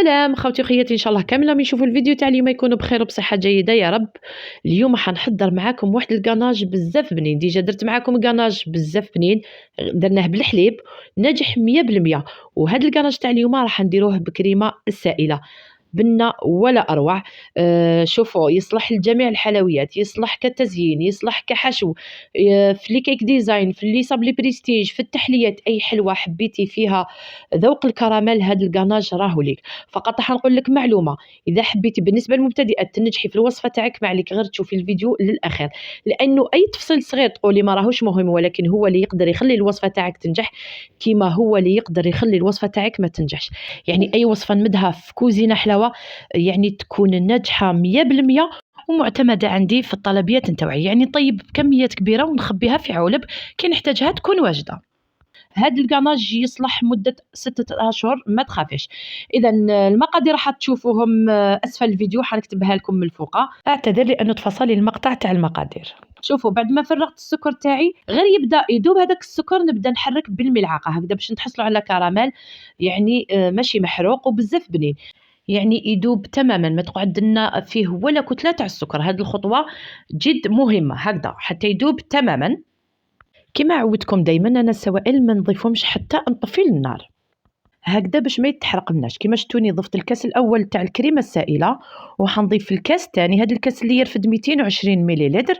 سلام خوتي وخياتي، ان شاء الله كامل يشوفوا الفيديو تاع اليوم يكونوا بخير وبصحه جيده يا رب. اليوم حنحضر معاكم واحد الكاناج بزاف بنين. ديجا درت معاكم كاناج بزاف بنين، درناه بالحليب ناجح 100%. وهذا الكاناج تاع اليوم راح نديروه بكريمه السائله بنة ولا أروع. شوفوا، يصلح لجميع الحلويات، يصلح كتزيين، يصلح كحشو، في لي كيك ديزاين، في لي صابلي بريستيج، في التحليات. أي حلوة حبيتي فيها ذوق الكراميل هذا الكاناج راهو ليك. فقط راح نقول لك معلومة، إذا حبيتي بالنسبة للمبتدئات تنجحي في الوصفة تاعك، ما عليك غير تشوفي الفيديو للأخير، لأنه أي تفصيل صغير تقولي ما راهوش مهم، ولكن هو اللي يقدر يخلي الوصفة تاعك تنجح، كيما هو اللي يقدر يخلي الوصفة تاعك ما تنجحش. يعني أي وصفة نمدها في كوزينة حلاوة يعني تكون ناجحة 100% ومعتمدة عندي في الطلبيات نتاوعي. يعني طيب بكميات كبيرة ونخبيها في علب كي نحتاجها تكون واجدة. هاد الكاناج يصلح مدة 6 أشهر، ما تخافيش. إذا المقادير راح تشوفوهم أسفل الفيديو، حنكتبها لكم من الفوق. أعتذر لأنه تفصل المقطع تاع المقادير. شوفوا، بعد ما فرغت السكر تاعي غير يبدا يذوب هذاك السكر، نبدا نحرك بالملعقه هكذا باش نتحصلوا على كراميل يعني ماشي محروق وبزاف بنين. يعني يذوب تماما، ما تقعد لنا فيه ولا كتله تاع السكر. هذه الخطوه جد مهمه هكذا حتى يذوب تماما. كما عودتكم دائما انا السوائل ما نضيفهمش حتى نطفي النار هكذا باش ما يتحرقلناش. كما شفتوني ضفت الكاس الاول تاع الكريمه السائله، وحنضيف الكاس الثاني، هذا الكاس اللي يرفد 220 مليلتر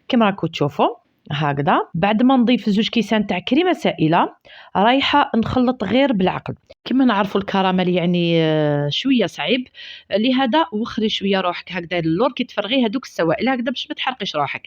كما راكم تشوفوا هكذا. بعد ما نضيف 2 كيسان تاع كريمه سائله رايحه نخلط غير بالعقل. كما نعرفوا الكراميل يعني شويه صعيب، لهذا وخري شويه روحك هكذا اللور كي تفرغي هذوك السوائل هكذا باش ما تحرقيش روحك.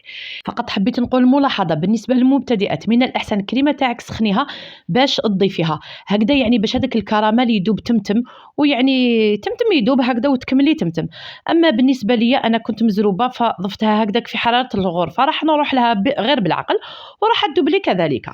فقط حبيت نقول ملاحظه بالنسبه للمبتدئات، من الاحسن الكريمه تاعك سخنيها باش تضيفيها هكذا، يعني باش هذاك الكراميل يذوب تمتم، ويعني تمتم يذوب هكذا وتكملي تمتم. اما بالنسبه لي انا كنت مزروبه فضفتها هكذاك في حراره الغرفه، راح نروح لها غير بالعقل وراح تذوب لي كذلك.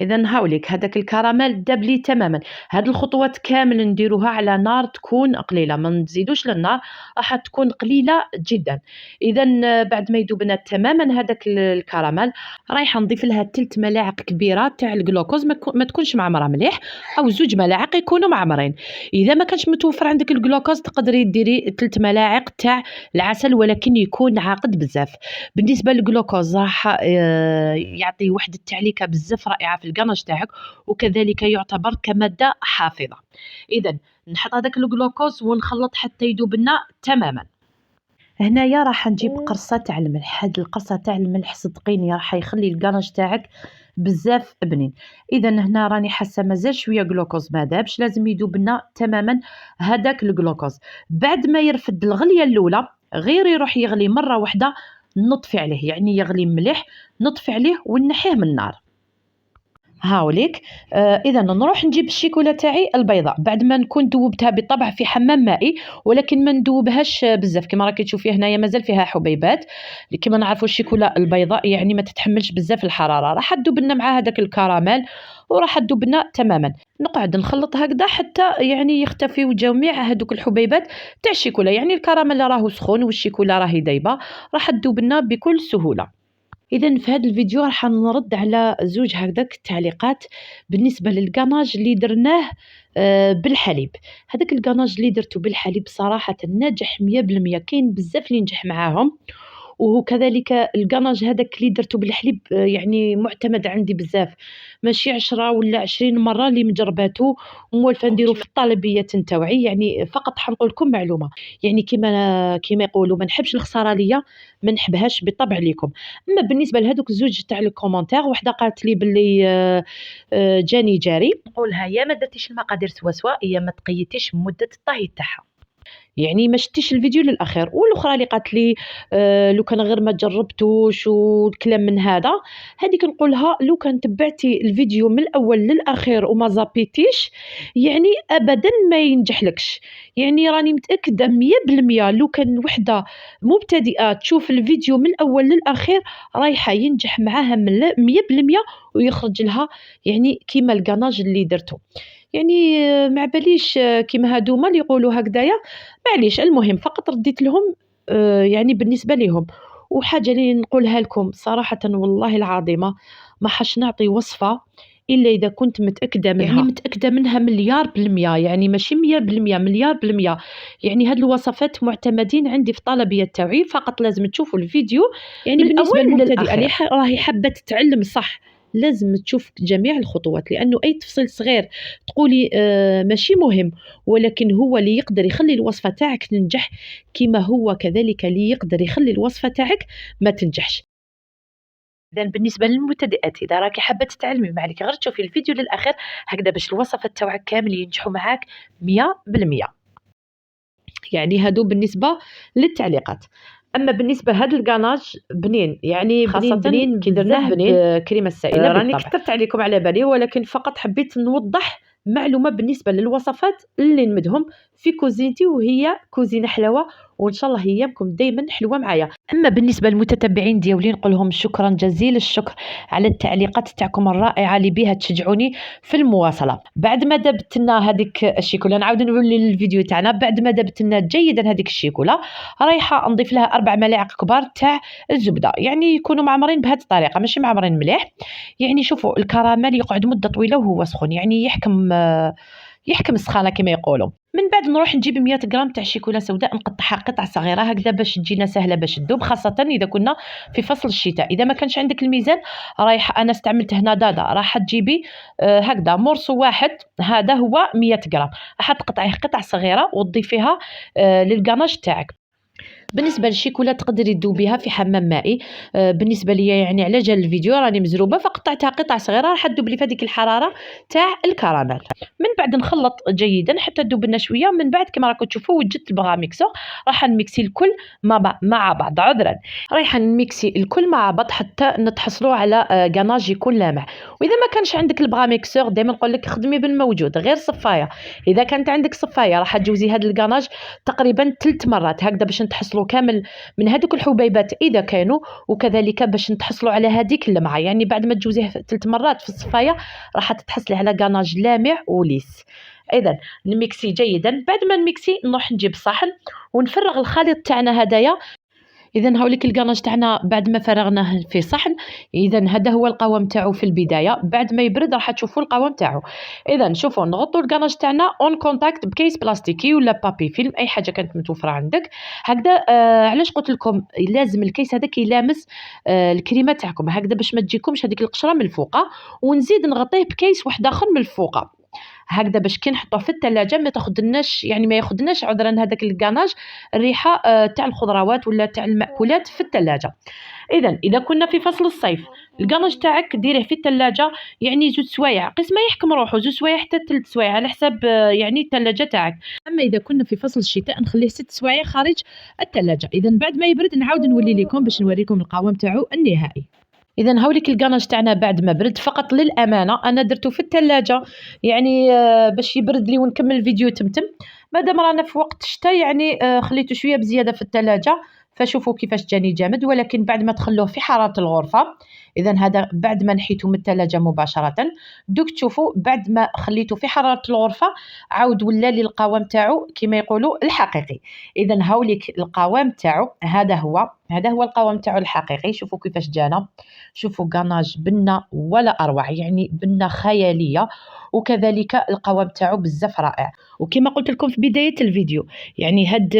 اذا هاوليك هذاك الكراميل داب لي تماما. هاد الخطوات كامل نديروها على نار تكون قليله، ما نزيدوش للنار، راح تكون قليله جدا. اذا بعد ما يذوبنا تماما هذاك الكراميل رايحه نضيف لها 3 ملاعق كبيره تاع الجلوكوز، ما تكونش معمره مليح، او 2 ملاعق يكونوا معمرين. اذا ما كانش متوفر عندك الجلوكوز تقدري ديري 3 ملاعق تاع العسل، ولكن يكون عاقد بزاف. بالنسبه للجلوكوز راح يعطي واحد التعليكه بزاف رائعه في الكاناج تاعك، وكذلك يعتبر كماده حافظه. اذا نحط هذاك الجلوكوز ونخلط حتى يذوب لنا تماما. هنايا راح نجيب قرصه تاع الملح، هاد القرصه تاع الملح صدقيني راح يخلي الكاناج تاعك بزاف بنين. اذا هنا راني حاسه مازال شويه جلوكوز ما دابش، لازم يذوب لنا تماما هذاك الجلوكوز. بعد ما يرفد الغليه الاولى غير يروح يغلي مره واحده نطفي عليه، يعني يغلي مليح نطفي عليه ونحيه من النار. هاوليك اذا نروح نجيب الشيكولا تاعي البيضاء بعد ما نكون ذوبتها بالطبع في حمام مائي، ولكن ما ندوبهاش بزاف. كما راكي تشوفي هنايا مازال فيها حبيبات. كما نعرفوا الشيكولا البيضاء يعني ما تتحملش بزاف الحراره، راح تذوب لنا مع هذاك الكراميل وراح تذوب لنا تماما. نقعد نخلط هكذا حتى يعني يختفيو جميع هذوك الحبيبات تاع الشيكولا، يعني الكراميل راهو سخون والشيكولا راهي دايبه، راح تذوب لنا بكل سهوله. إذا في هذا الفيديو راح نرد على 2 هكذاك التعليقات بالنسبة للكاناج اللي درناه بالحليب. هذاك الكاناج اللي درته بالحليب صراحة ناجح 100%، كاين بزاف اللي نجح معاهم. وكذلك الكاناج هذاك اللي درته بالحليب يعني معتمد عندي بزاف، ماشي 10 ولا 20 مرة اللي مجرباتو ومولفة نديرو في الطلبيات نتاوعي. يعني فقط حنقول لكم معلومة، يعني كيما يقولوا ما نحبش الخسارة ليا، ما نحبهاش بالطبع ليكم. اما بالنسبه لهذوك 2 تاع الكومونتير، وحده قالت لي باللي جاني جاري، نقولها يا ما درتيش المقادير سوا سوا، يا ما تقيتيش مده الطهي تاعها، يعني ما شتيش الفيديو للاخير. والاخرى اللي قالت لي لو كان غير ما جربتوش والكلام من هذا، هذيك نقولها لو كان تبعتي الفيديو من الاول للاخير وما زابيتيش يعني ابدا ما ينجحلكش. يعني راني متاكده 100% لو كان وحده مبتدئه تشوف الفيديو من الاول للاخير رايحه ينجح معاها 100% ويخرج لها يعني كيما الكاناج اللي درته. يعني ما باليش كيما هادوما اللي يقولوا هكذايا، معليش المهم فقط رديت لهم يعني بالنسبة لهم. وحاجة اللي نقولها لكم صراحة والله العظيمة، ما حش نعطي وصفة إلا إذا كنت متأكدة منها، يعني متأكدة منها مليار بالمية، يعني ماشي 100%، مليار بالمية. يعني هاد الوصفات معتمدين عندي في الطلبية تاوعي، فقط لازم تشوفوا الفيديو يعني من بالنسبة للمبتدئة اللي راهي حابة تتعلم صح لازم تشوف جميع الخطوات، لأنه أي تفصيل صغير تقولي ماشي مهم، ولكن هو اللي يقدر يخلي الوصفة تاعك تنجح، كما هو كذلك اللي يقدر يخلي الوصفة تاعك ما تنجحش. إذا بالنسبة للمبتدئات إذا راكي حابة تتعلمي ما عليك غير تشوفي الفيديو للآخر هكذا باش الوصفات تاوعك كامل ينجحوا معاك 100%. يعني هادو بالنسبة للتعليقات. أما بالنسبة لهاد القناج بنين، يعني خاصة بنين كي درناه بكريمة السائلة راني كثرت عليكم على بالي، ولكن فقط حبيت نوضح معلومة بالنسبة للوصفات اللي نمدهم في كوزينتي وهي كوزينة حلاوة، وإن شاء الله أيامكم دايما حلوة معايا. أما بالنسبة للمتتبعين ديالي نقول لهم شكرا جزيل الشكر على التعليقات تاعكم الرائعة اللي بها تشجعوني في المواصلة. بعد ما دبت لنا هذيك الشيكولا نعاود نولي للفيديو تاعنا، بعد ما دبت لنا جيدا هذيك الشيكولا رايحة نضيف لها 4 ملاعق كبار تاع الزبدة، يعني يكونوا معمرين بهذه الطريقة ماشي معمرين مليح. يعني شوفوا الكراميل يقعد مدة طويلة وهو سخون، يعني يحكم السخانة كما يقولوا. من بعد نروح نجيب 100 غرام تاع شيكولا سوداء نقطعها قطع صغيرة هكذا باش تجينا سهلة باش تذوب، خاصة إذا كنا في فصل الشتاء. إذا ما كانش عندك الميزان رايح أنا استعملت هنا دادا، راح تجيبي هكذا مرصو واحد، هذا هو 100 غرام، راح تقطعيه قطع صغيرة وتضيفيها للقناج تاعك. بالنسبة للشيكولا تقدري تذوبيها في حمام مائي، بالنسبة لي يعني على جال الفيديو راني مزروبة فقطعتها قطع صغيرة راح تذوب لي في هذيك الحرارة تاع الكراميل. من بعد نخلط جيدا حتى تذوب لنا شوية، من بعد كما راكم تشوفوا وجدت البغا ميكسور راح نميكسي الكل مع بعض، عذرا رايحة نميكسي الكل مع بعض حتى نتحصلوا على قناج يكون لامع. وإذا ما كانش عندك البغا ميكسور دائما نقول لك خدمي بالموجود غير صفاية، إذا كانت عندك صفاية راح تجوزي هذا القناج تقريبا 3 مرات هكذا باش نتحصلوا كامل من هذوك الحبيبات إذا كانوا، وكذلك باش نتحصلوا على هذيك اللمعة. يعني بعد ما تجوزيه 3 مرات في الصفاية راح تتحصلي على قناج لامع وليس. إذا نميكسي جيدا، بعد ما نميكسي نروح نجيب صحن ونفرغ الخليط تاعنا هدايا. إذا هاوليك القناج تاعنا بعد ما فرغناه في صحن، إذا هذا هو القوام تاعو في البداية، بعد ما يبرد راح تشوفوا القوام تاعو. إذا شوفوا نغطوا القناج تاعنا اون كونتاكت بكيس بلاستيكي ولا بابي فيلم أي حاجة كانت متوفرة عندك هكذا. علاش قلت لكم لازم الكيس هذاك يلامس الكريمة تاعكم هكذا باش ما تجيكمش هذيك القشرة من الفوقة، ونزيد نغطيه بكيس واحد آخر من الفوقة هكذا باش كي نحطوه في الثلاجة ما تاخذناش، يعني ما ياخذناش عذرا هذاك الكاناج الريحة تاع الخضروات ولا تاع المأكولات في الثلاجة. إذا كنا في فصل الصيف الكاناج تاعك ديريه في الثلاجة يعني 2 سوايع، قيس ما يحكم روحو 2 سوايع حتى 3 سوايع على حساب يعني الثلاجة تاعك. أما إذا كنا في فصل الشتاء نخليه 6 سوايع خارج الثلاجة. إذا بعد ما يبرد نعاود نولي لكم باش نوريكم القوام تاعو النهائي. إذا هاوليك الكاناج تاعنا بعد ما برد، فقط للأمانة أنا درته في الثلاجة يعني باش يبرد لي ونكمل الفيديو تمتم. مادام رانا في وقت الشتاء يعني خليته شوية بزيادة في الثلاجة، فشوفوا كيفاش جاني جامد. ولكن بعد ما تخلوه في حرارة الغرفة، إذا هذا بعد ما نحيته من الثلاجة مباشرة، دوك تشوفوا بعد ما خليته في حرارة الغرفة عاود ولا لي القوام تاعو كما يقولوا الحقيقي. إذا هاوليك القوام تاعو هذا هو القوام تاعو الحقيقي. شوفوا كيفاش جانا، شوفوا قناج بنة ولا أروع، يعني بنة خيالية، وكذلك القوام تاعو بزاف رائع. وكما قلت لكم في بداية الفيديو يعني هاد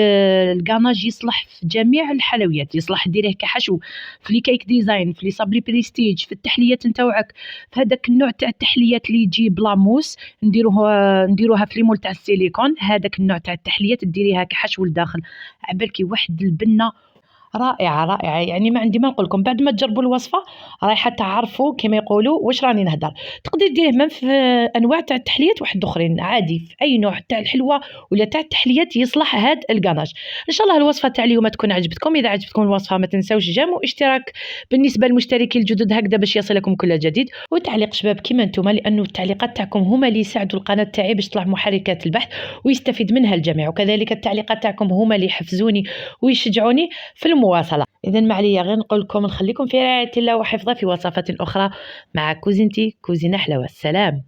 القناج يصلح في جميع الحلويات، يصلح ديريه كحشو في لي كيك ديزاين، في لي صابلي بريستيج، في التحليات نتاوعك، في هذاك النوع تاع التحليات اللي يجي بلا موس نديروها في ليمول تاع السيليكون، هذاك النوع تاع التحليات ديريها كحشو لداخل عبالكي واحد البنة رائعة. يعني ما عندي ما نقول لكم، بعد ما تجربوا الوصفة رايحة تعرفوا كما يقولوا واش راني نهدر. تقدر ديريه من في انواع تاع التحليات واحد اخرين عادي، في اي نوع تاع الحلوة ولا تاع التحليات يصلح هاد القناج. ان شاء الله الوصفة تاع اليوم تكون عجبتكم. اذا عجبتكم الوصفة ما تنساوش جيم واشتراك بالنسبة للمشتركين الجدد هكذا باش يصلكم كل جديد، وتعليق شباب كيما نتوما، لانه التعليقات تاعكم هما اللي يساعدوا القناة تاعي باش تطلع محركات البحث ويستفيد منها الجميع، وكذلك التعليقات تاعكم هما اللي يحفزوني ويشجعوني في المواصلة. إذا ما عليا غير نقول لكم نخليكم في رعاية الله وحفظه في وصفات أخرى مع كوزينتي كوزينة حلاوة. السلام.